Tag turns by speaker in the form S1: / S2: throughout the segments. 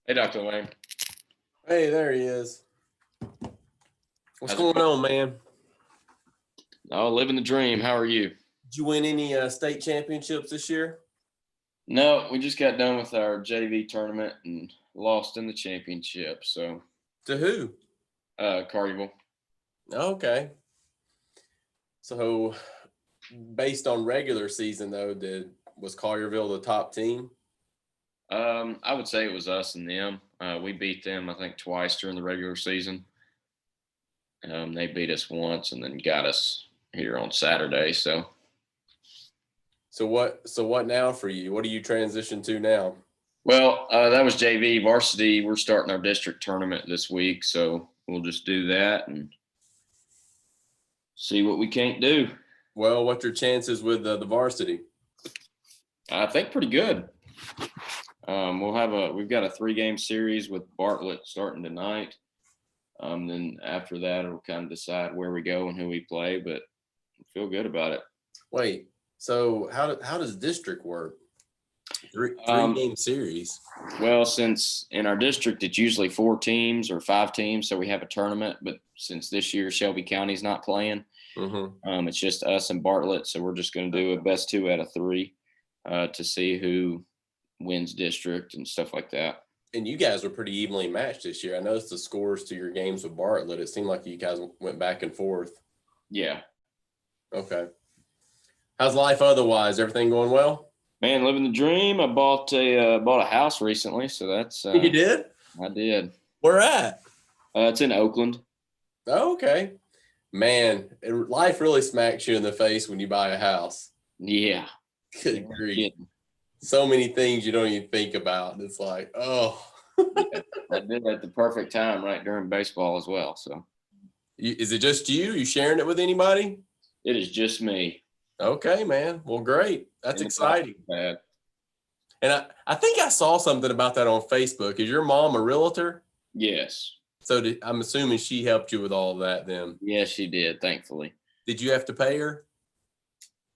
S1: Hey, Dr. Lane.
S2: Hey, there he is. What's
S1: How's it
S2: going on, man?
S1: Oh, living the dream. How are you?
S2: Did you win any state championships this year?
S1: No, we just got done with our JV tournament and lost in the championship. So,
S2: To who?
S1: Carnival.
S2: Okay. So, based on regular season, though, was Collierville the top team?
S1: I would say it was us and them. We beat them, I think, twice during the regular season. They beat us once and then got us here on Saturday.
S2: So what now for you? What do you transition to now?
S1: Well, that was JV. Varsity, we're starting our district tournament this week. So we'll just do that and see what we can't do.
S2: Well, what's your chances with the varsity?
S1: I think pretty good. We've got a 3-game series with Bartlett starting tonight. Then after that, it'll kind of decide where we go and who we play, but I feel good about it.
S2: Wait, so how does district work? Three game series.
S1: Well, since in our district it's usually 4 teams or 5 teams, so we have a tournament. But since this year Shelby County's not playing, it's just us and Bartlett. So we're just going to do a best 2 out of 3 to see who wins district and stuff like that.
S2: And you guys were pretty evenly matched this year. I noticed the scores to your games with Bartlett. It seemed like you guys went back and forth.
S1: Yeah.
S2: Okay. How's life otherwise? Everything going well?
S1: Man, living the dream. I bought a house recently, so that's
S2: You did?
S1: I did.
S2: Where at?
S1: It's in Oakland.
S2: Oh, okay. Man, life really smacks you in the face when you buy a house.
S1: Yeah.
S2: Good grief. So many things you don't even think about. It's like, oh.
S1: Yeah, I did at the perfect time, right during baseball as well. So,
S2: Is it just you? You sharing it with anybody?
S1: It is just me.
S2: Okay, man. Well, great. That's exciting.
S1: Bad.
S2: And I think I saw something about that on Facebook. Is your mom a realtor?
S1: Yes.
S2: So I'm assuming she helped you with all of that then.
S1: Yes, she did, thankfully.
S2: Did you have to pay her?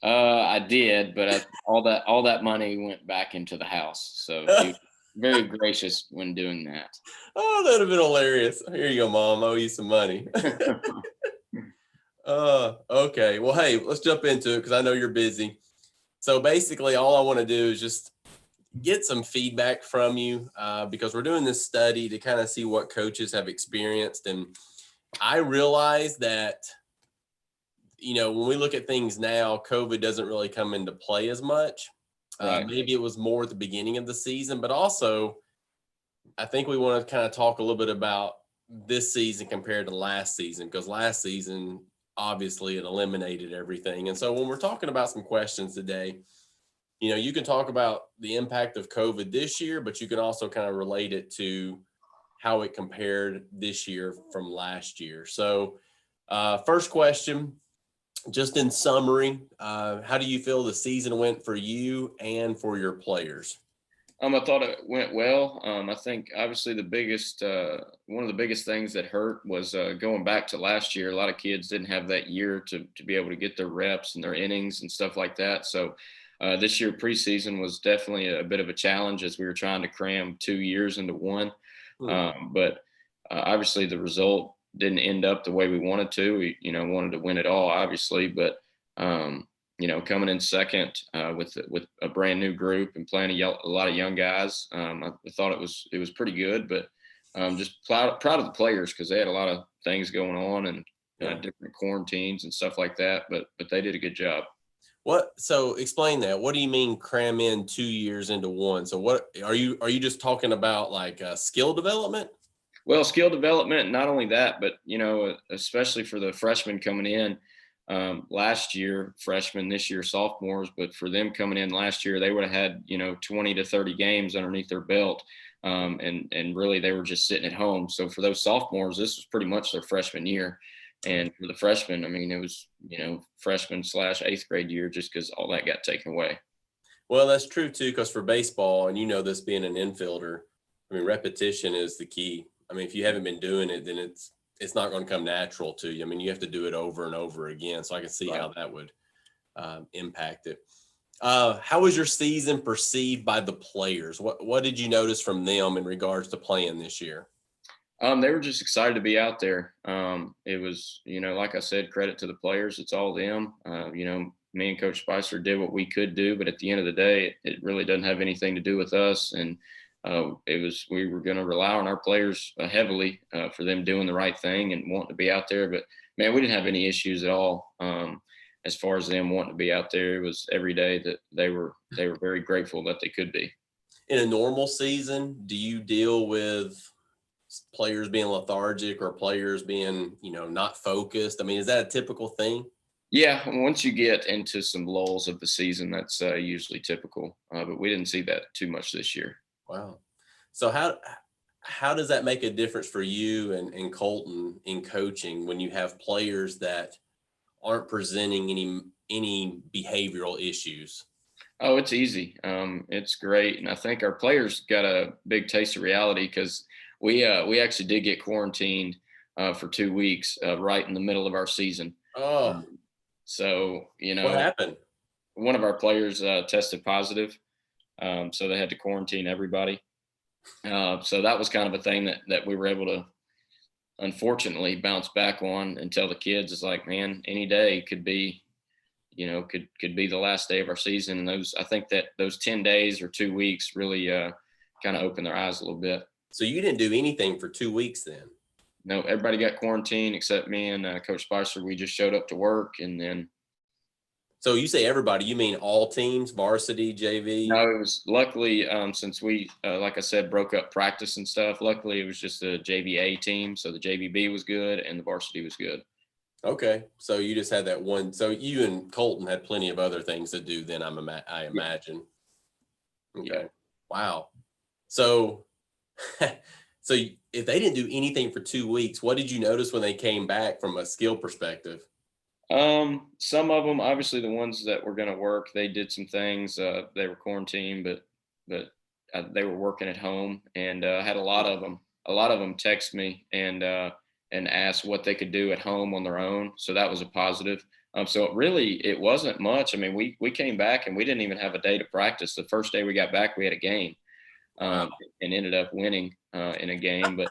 S1: I did, but all that money went back into the house. So she was very gracious when doing that.
S2: Oh, that would have been hilarious. Here you go, Mom. I owe you some money. Okay. Well, hey, let's jump into it because I know you're busy. So basically, all I want to do is just get some feedback from you because we're doing this study to kind of see what coaches have experienced. And I realize that, when we look at things now, COVID doesn't really come into play as much.
S1: Right.
S2: Maybe it was more at the beginning of the season, but also I think we want to kind of talk a little bit about this season compared to last season, because last season, obviously, it eliminated everything. And so when we're talking about some questions today, you can talk about the impact of COVID this year, but you can also kind of relate it to how it compared this year from last year. So first question, just in summary, how do you feel the season went for you and for your players?
S1: I thought it went well. I think obviously one of the biggest things that hurt was going back to last year. A lot of kids didn't have that year to be able to get their reps and their innings and stuff like that. So this year preseason was definitely a bit of a challenge as we were trying to cram 2 years into one. But obviously the result didn't end up the way we wanted to. We wanted to win it all, obviously, but coming in second with a brand new group and playing a lot of young guys, I thought it was pretty good. But just proud of the players because they had a lot of things going on and different quarantines and stuff like that. But they did a good job.
S2: So explain that. What do you mean cram in 2 years into one? So what are you just talking about, like skill development?
S1: Well, skill development, not only that, but especially for the freshmen coming in. Last year, freshmen, this year, sophomores, but for them coming in last year, they would have had, 20 to 30 games underneath their belt. And really they were just sitting at home. So for those sophomores, this was pretty much their freshman year. And for the freshmen, I mean, it was, freshman / 8th grade year just because all that got taken away.
S2: Well, that's true too, because for baseball, and this being an infielder, I mean, repetition is the key. I mean, if you haven't been doing it, then it's not going to come natural to you. I mean, you have to do it over and over again. So I can see how that would impact it. How was your season perceived by the players? What did you notice from them in regards to playing this year?
S1: They were just excited to be out there. It was, like I said, credit to the players. It's all them. Me and Coach Spicer did what we could do, but at the end of the day, it really doesn't have anything to do with us. And we were going to rely on our players heavily for them doing the right thing and wanting to be out there. But man, we didn't have any issues at all. As far as them wanting to be out there, it was every day that they were very grateful that they could be.
S2: In a normal season, do you deal with players being lethargic or players being, not focused? I mean, is that a typical thing?
S1: Yeah, once you get into some lulls of the season, that's usually typical. But we didn't see that too much this year.
S2: Wow. So how does that make a difference for you and Colton in coaching when you have players that aren't presenting any behavioral issues?
S1: Oh, it's easy. It's great, and I think our players got a big taste of reality because we actually did get quarantined for 2 weeks right in the middle of our season.
S2: Oh,
S1: Um, so
S2: what happened?
S1: one of our players tested positive, so they had to quarantine everybody. So that was kind of a thing that we were able to unfortunately bounce back on and tell the kids is like, man, any day could be, could be the last day of our season. And I think that those 10 days or 2 weeks really kind of opened their eyes a little bit.
S2: So you didn't do anything for 2 weeks then?
S1: No, everybody got quarantined except me and Coach Spicer. We just showed up to work, and then.
S2: So you say everybody, you mean all teams, varsity, JV?
S1: No, it was luckily since we, like I said, broke up practice and stuff. Luckily, it was just a JVA team, so the JVB was good and the varsity was good.
S2: Okay, so you just had that one. So you and Colton had plenty of other things to do. Then I imagine. Okay.
S1: Yeah.
S2: Wow. So, so if they didn't do anything for 2 weeks, what did you notice when they came back from a skill perspective?
S1: Some of them, obviously, the ones that were going to work, they did some things. They were quarantined, but they were working at home, and I had a lot of them. A lot of them text me and asked what they could do at home on their own. So that was a positive. So it wasn't much. I mean, we came back and we didn't even have a day to practice. The first day we got back, we had a game,
S2: Wow.
S1: and ended up winning in a game. But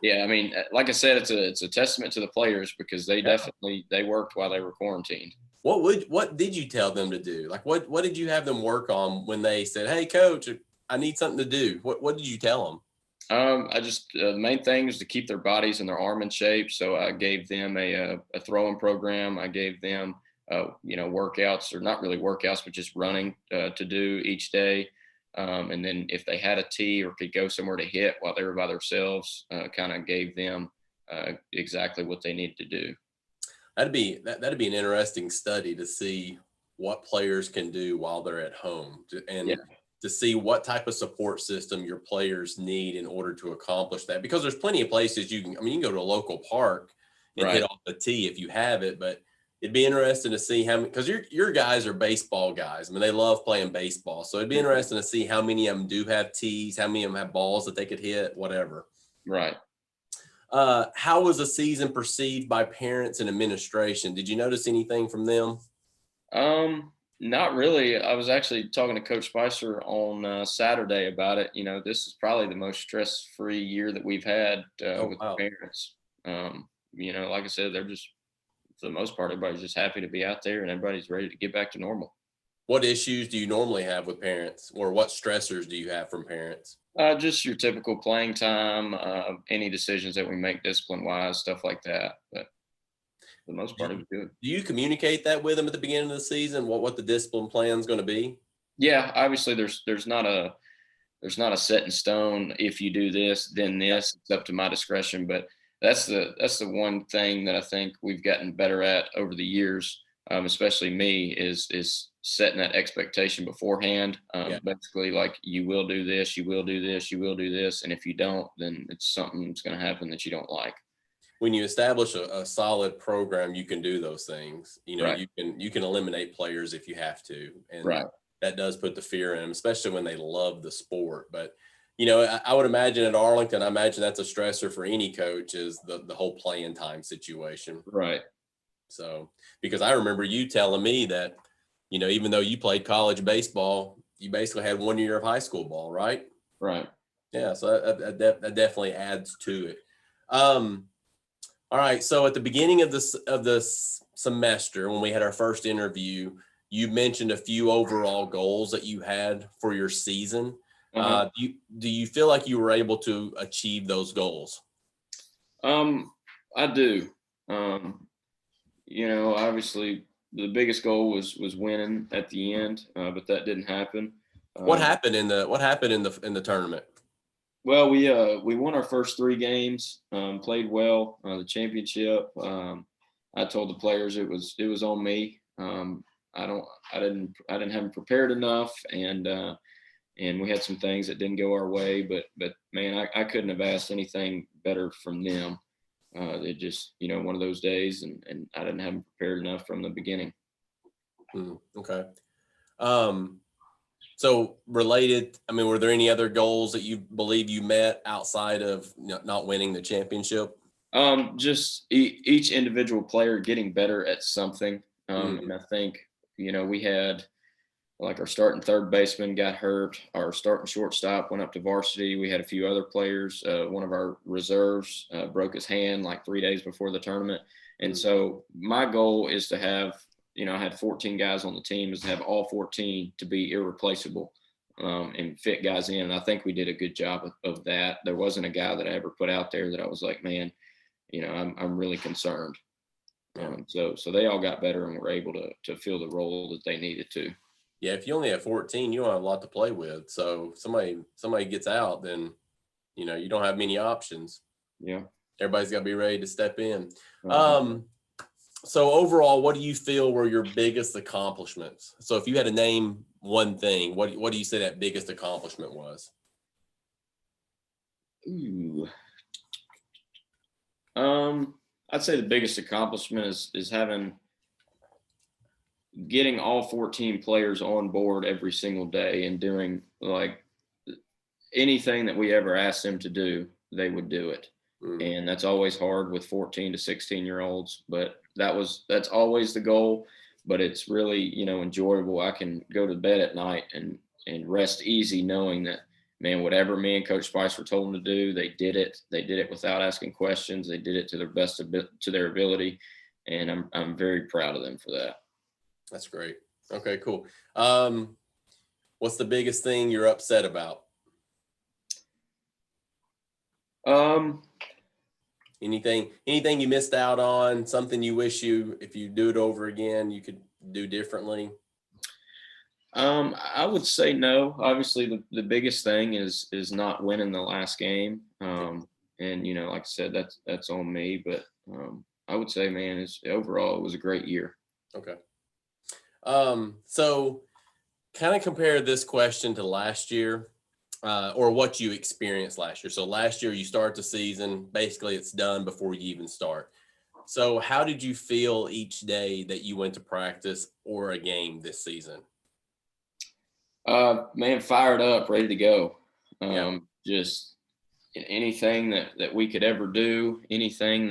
S1: yeah, I mean, like I said, it's a testament to the players because they
S2: Yeah.
S1: definitely they worked while they were quarantined.
S2: What did you tell them to do? Like what did you have them work on when they said, "Hey, coach, I need something to do"? What did you tell them?
S1: I just the main thing is to keep their bodies and their arm in shape. So I gave them a throwing program. I gave them workouts, or not really workouts, but just running to do each day. And then if they had a tee or could go somewhere to hit while they were by themselves, kind of gave them exactly what they needed to do.
S2: That'd be an interesting study to see what players can do while they're at home,
S1: Yeah,
S2: and to see what type of support system your players need in order to accomplish that. Because there's plenty of places you can. I mean, you can go to a local park and hit
S1: right.
S2: off the tee if you have it, but it'd be interesting to see how many, because your guys are baseball guys. I mean, they love playing baseball, so it'd be interesting to see how many of them do have tees, how many of them have balls that they could hit, whatever.
S1: Right.
S2: How was the season perceived by parents and administration? Did you notice anything from them?
S1: Not really. I was actually talking to Coach Spicer on Saturday about it. This is probably the most stress-free year that we've had
S2: Oh,
S1: with the
S2: wow.
S1: parents. Like I said, they're just, for the most part, everybody's just happy to be out there and everybody's ready to get back to normal.
S2: What issues do you normally have with parents, or what stressors do you have from parents?
S1: Just your typical playing time, any decisions that we make discipline-wise, stuff like that. But for the most
S2: Do
S1: part, it was good.
S2: do you communicate that with them at the beginning of the season? What the discipline plan is going to be?
S1: Yeah, obviously, there's not a set in stone. If you do this, then this. It's up to my discretion. But that's the one thing that I think we've gotten better at over the years, especially me, is setting that expectation beforehand.
S2: Yeah.
S1: Basically, like, you will do this, you will do this, you will do this, and if you don't, then it's something that's going to happen that you don't like.
S2: When you establish a solid program, you can do those things.
S1: Right.
S2: You can eliminate players if you have to, and
S1: Right.
S2: that does put the fear in them, especially when they love the sport. But I would imagine at Arlington, I imagine that's a stressor for any coach, is the whole playing time situation.
S1: Right.
S2: So, because I remember you telling me that even though you played college baseball, you basically had 1 year of high school ball, right?
S1: Right.
S2: Yeah, so that definitely adds to it. All right, so at the beginning of this semester, when we had our first interview, you mentioned a few overall goals that you had for your season.
S1: Uh-huh.
S2: Do you feel like you were able to achieve those goals?
S1: I do. Obviously the biggest goal was winning at the end, but that didn't happen.
S2: What
S1: Um,
S2: happened in the tournament?
S1: well, we won our first 3 games, played well, the championship. I told the players it was on me. I didn't have them prepared enough, and we had some things that didn't go our way. But man, I couldn't have asked anything better from them. It just one of those days, and I didn't have them prepared enough from the beginning.
S2: Okay. So related, I mean, were there any other goals that you believe you met outside of not winning the championship?
S1: Just each individual player getting better at something. And I think we had like our starting third baseman got hurt. Our starting shortstop went up to varsity. We had a few other players. One of our reserves broke his hand like 3 days before the tournament. And so my goal is to have, I had 14 guys on the team, is to have all 14 to be irreplaceable and fit guys in. And I think we did a good job of that. There wasn't a guy that I ever put out there that I was like, man, I'm really concerned. So they all got better and were able to fill the role that they needed to.
S2: Yeah, if you only have 14, you don't have a lot to play with. So somebody gets out, then you don't have many options.
S1: Yeah.
S2: Everybody's got to be ready to step in.
S1: Uh-huh.
S2: So overall, what do you feel were your biggest accomplishments? So if you had to name one thing, what do you say that biggest accomplishment was?
S1: Ooh. I'd say the biggest accomplishment is getting all 14 players on board every single day and doing like anything that we ever asked them to do, they would do it. And that's always hard with 14 to 16-year-olds, but that's always the goal. But it's really, enjoyable. I can go to bed at night and rest easy knowing that, man, whatever me and Coach Spicer told them to do, they did it. They did it without asking questions. They did it to their best to their ability, and I'm very proud of them for that.
S2: That's great. Okay, cool. What's the biggest thing you're upset about? Anything you missed out on, something you wish if you do it over again, you could do differently?
S1: I would say no. Obviously, the biggest thing is not winning the last game. And like I said, that's on me. But I would say, man, overall it was a great year.
S2: Okay. So kind of compare this question to last year, or what you experienced last year. So last year you start the season, basically it's done before you even start. So how did you feel each day that you went to practice or a game this season?
S1: Man, fired up, ready to go.
S2: Yeah.
S1: Just anything that we could ever do, anything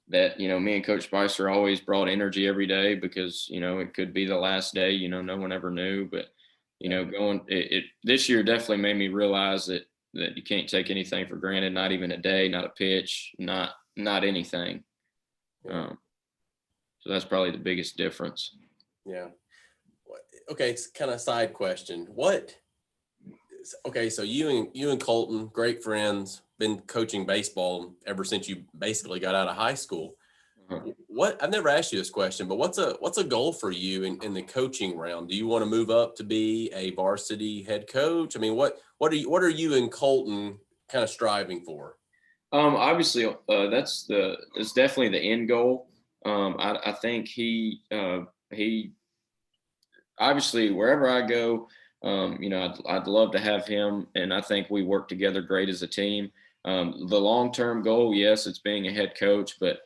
S1: that me and Coach Spicer always brought energy every day because it could be the last day. No one ever knew, but going this year definitely made me realize that you can't take anything for granted. Not even a day, not a pitch, not anything. So that's probably the biggest difference.
S2: Yeah. Okay, it's kind of side question. Okay, so you and Colton, great friends, been coaching baseball ever since you basically got out of high school.
S1: Uh-huh.
S2: I've never asked you this question, but what's a goal for you in the coaching realm? Do you want to move up to be a varsity head coach? I mean, what are you and Colton kind of striving for?
S1: Obviously, it's definitely the end goal. I think he obviously wherever I go, I'd love to have him, and I think we work together great as a team. The long-term goal, yes, it's being a head coach, but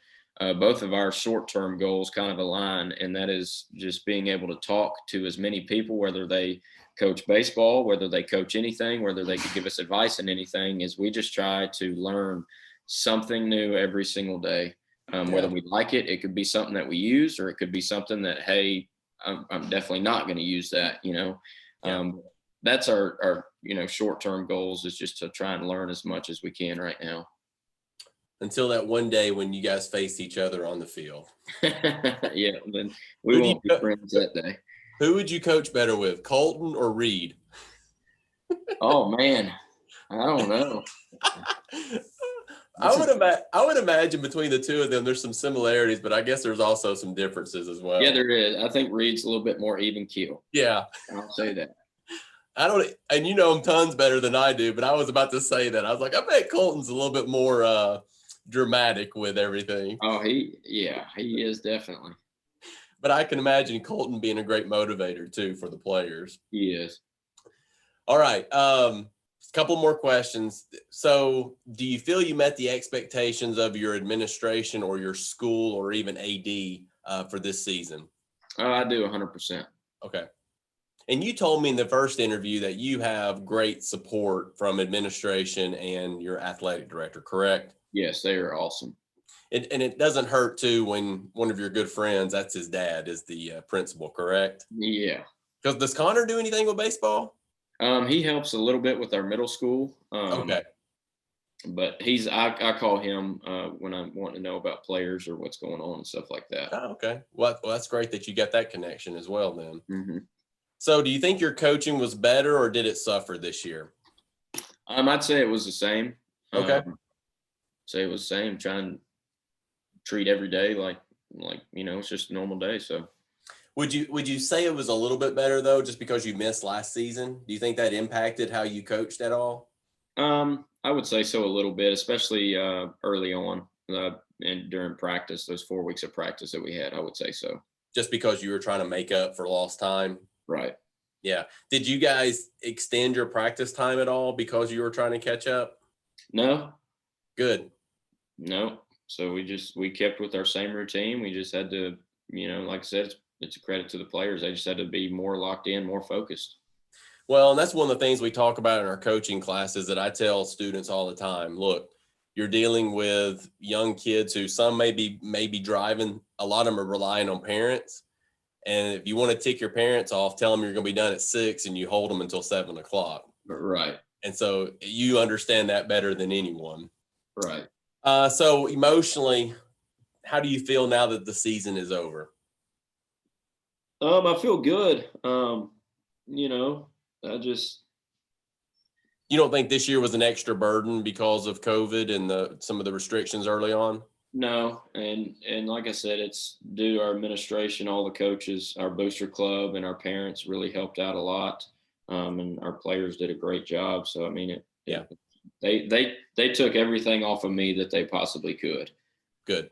S1: both of our short-term goals kind of align, and that is just being able to talk to as many people, whether they coach baseball, whether they coach anything, whether they could give us advice in anything, is we just try to learn something new every single day. Whether we like it, it could be something that we use, or it could be something that, hey, I'm definitely not going to use that.
S2: Yeah.
S1: That's our short-term goals, is just to try and learn as much as we can right now.
S2: Until that one day when you guys face each other on the field.
S1: Yeah, then we
S2: Who do you
S1: won't be
S2: co-
S1: friends that day.
S2: who would you coach better with, Colton or Reed?
S1: Oh man, I don't know.
S2: I would imagine between the two of them, there's some similarities, but I guess there's also some differences as well.
S1: Yeah, there is. I think Reed's a little bit more even keel.
S2: Yeah.
S1: I'll say that.
S2: I don't, and you know him tons better than I do, but I was about to say that. I was like, I bet Colton's a little bit more dramatic with everything.
S1: Oh, he is definitely.
S2: But I can imagine Colton being a great motivator too for the players.
S1: He is.
S2: All right. Couple more questions. So, do you feel you met the expectations of your administration or your school or even AD for this season?
S1: Oh, I do 100%.
S2: Okay. And you told me in the first interview that you have great support from administration and your athletic director, correct?
S1: Yes, they are awesome.
S2: And it doesn't hurt too when one of your good friends, that's his dad, is the principal, correct?
S1: Yeah.
S2: Because does Connor do anything with baseball?
S1: He helps a little bit with our middle school.
S2: Okay.
S1: But I call him when I'm wanting to know about players or what's going on and stuff like that.
S2: Oh, okay. Well, that's great that you got that connection as well then.
S1: Mm-hmm.
S2: So do you think your coaching was better or did it suffer this year?
S1: I'd say it was the same.
S2: Okay.
S1: Say it was the same. Try and treat every day like it's just a normal day. So
S2: Would you say it was a little bit better though, just because you missed last season? Do you think that impacted how you coached at all?
S1: I would say so, a little bit, especially early on and during practice, those 4 weeks of practice that we had. I would say so.
S2: Just because you were trying to make up for lost time?
S1: Right.
S2: Yeah. Did you guys extend your practice time at all because you were trying to catch up?
S1: No.
S2: Good.
S1: No. So we kept with our same routine. We just had to, like I said, it's a credit to the players. They just had to be more locked in, more focused.
S2: Well, and that's one of the things we talk about in our coaching classes that I tell students all the time. Look, you're dealing with young kids who some may be driving. A lot of them are relying on parents. And if you want to tick your parents off, tell them you're going to be done at 6 and you hold them until 7 o'clock.
S1: Right.
S2: And so you understand that better than anyone.
S1: Right.
S2: So emotionally, how do you feel now that the season is over?
S1: I feel good.
S2: You don't think this year was an extra burden because of COVID and some of the restrictions early on?
S1: No, and like I said, it's due to our administration, all the coaches, our booster club, and our parents really helped out a lot, and our players did a great job. So I mean, they took everything off of me that they possibly could.
S2: Good.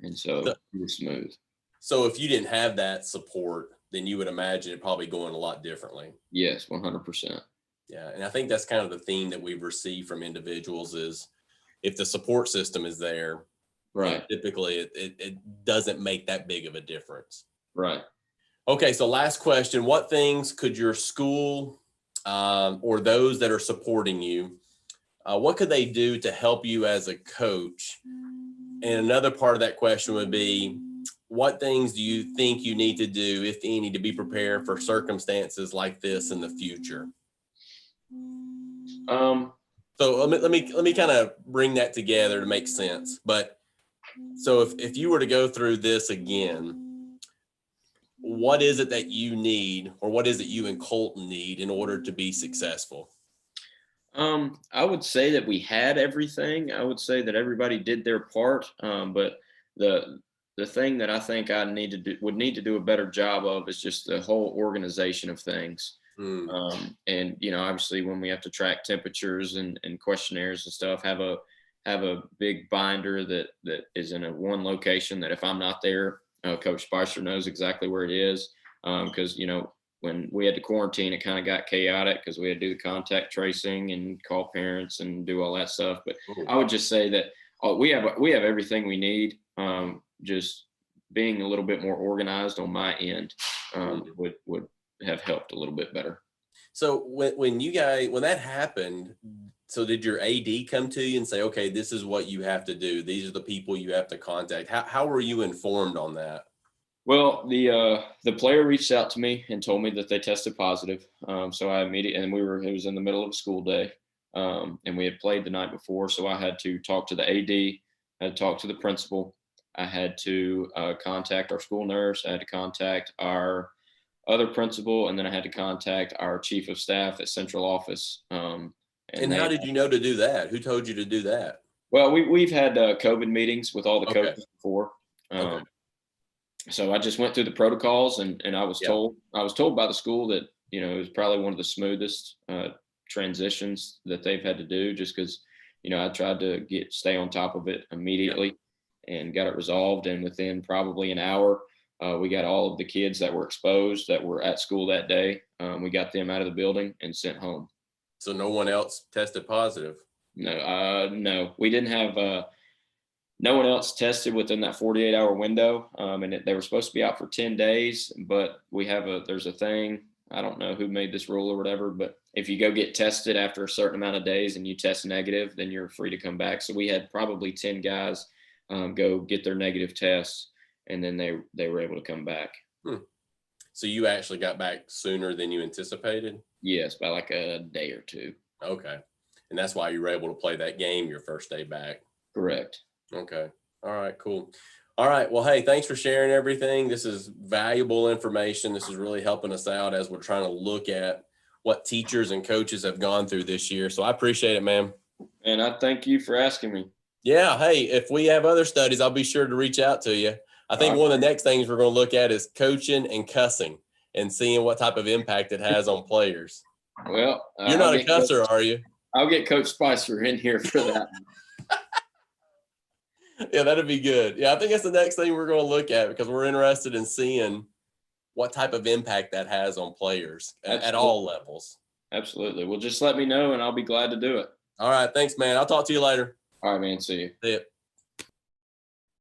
S1: And so it was smooth.
S2: So if you didn't have that support, then you would imagine it probably going a lot differently.
S1: Yes, 100%.
S2: Yeah, and I think that's kind of the theme that we've received from individuals is if the support system is there,
S1: right,
S2: typically it doesn't make that big of a difference.
S1: Right.
S2: Okay, so last question. What things could your school or those that are supporting you, what could they do to help you as a coach? And another part of that question would be, what things do you think you need to do, if any, to be prepared for circumstances like this in the future? So let me kind of bring that together to make sense. But so if you were to go through this again, what is it that you need, or what is it you and Colton need in order to be successful?
S1: I would say that we had everything. I would say that everybody did their part. But the thing that I think would need to do a better job of is just the whole organization of things. And obviously when we have to track temperatures and questionnaires and stuff, have a big binder that is in one location that if I'm not there, Coach Spicer knows exactly where it is. Because when we had to quarantine, it kind of got chaotic because we had to do the contact tracing and call parents and do all that stuff. But I would just say that we have everything we need. Just being a little bit more organized on my end would have helped a little bit better.
S2: So when that happened, So did your AD come to you and say, okay, this is what you have to do? These are the people you have to contact. How were you informed on that?
S1: Well, the player reached out to me and told me that they tested positive. So I immediately, and it was in the middle of a school day, and we had played the night before. So I had to talk to the AD, I had to talk to the principal, I had to contact our school nurse, I had to contact our other principal, and then I had to contact our chief of staff at central office. And
S2: And how did you know to do that? Who told you to do that?
S1: well, we've had COVID meetings with all the
S2: Okay.
S1: coaches before.
S2: Okay.
S1: So I just went through the protocols, and I was
S2: Yeah.
S1: told by the school that it was probably one of the smoothest transitions that they've had to do, just because I tried to stay on top of it immediately and got it resolved, and within probably an hour we got all of the kids that were exposed that were at school that day. We got them out of the building and sent home.
S2: So no one else tested positive?
S1: No, we didn't have. No one else tested within that 48-hour window, and they were supposed to be out for 10 days. But there's a thing. I don't know who made this rule or whatever, but if you go get tested after a certain amount of days and you test negative, then you're free to come back. So we had probably 10 guys go get their negative tests, and then they were able to come back.
S2: So you actually got back sooner than you anticipated?
S1: Yes, by like a day or two.
S2: Okay. And that's why you were able to play that game your first day back?
S1: Correct.
S2: Okay. All right, cool. All right. Well, hey, thanks for sharing everything. This is valuable information. This is really helping us out as we're trying to look at what teachers and coaches have gone through this year. So I appreciate it, man.
S1: And I thank you for asking me.
S2: Yeah. Hey, if we have other studies, I'll be sure to reach out to you. I think one of the next things we're going to look at is coaching and cussing and seeing what type of impact it has on players.
S1: Well,
S2: you're not a cusser, are you?
S1: I'll get Coach Spicer in here for that.
S2: Yeah, that'd be good. Yeah, I think that's the next thing we're going to look at, because we're interested in seeing what type of impact that has on players at all levels.
S1: Absolutely. Well, just let me know and I'll be glad to do it.
S2: All right. Thanks, man. I'll talk to you later.
S1: All right, man. See you.
S2: See you.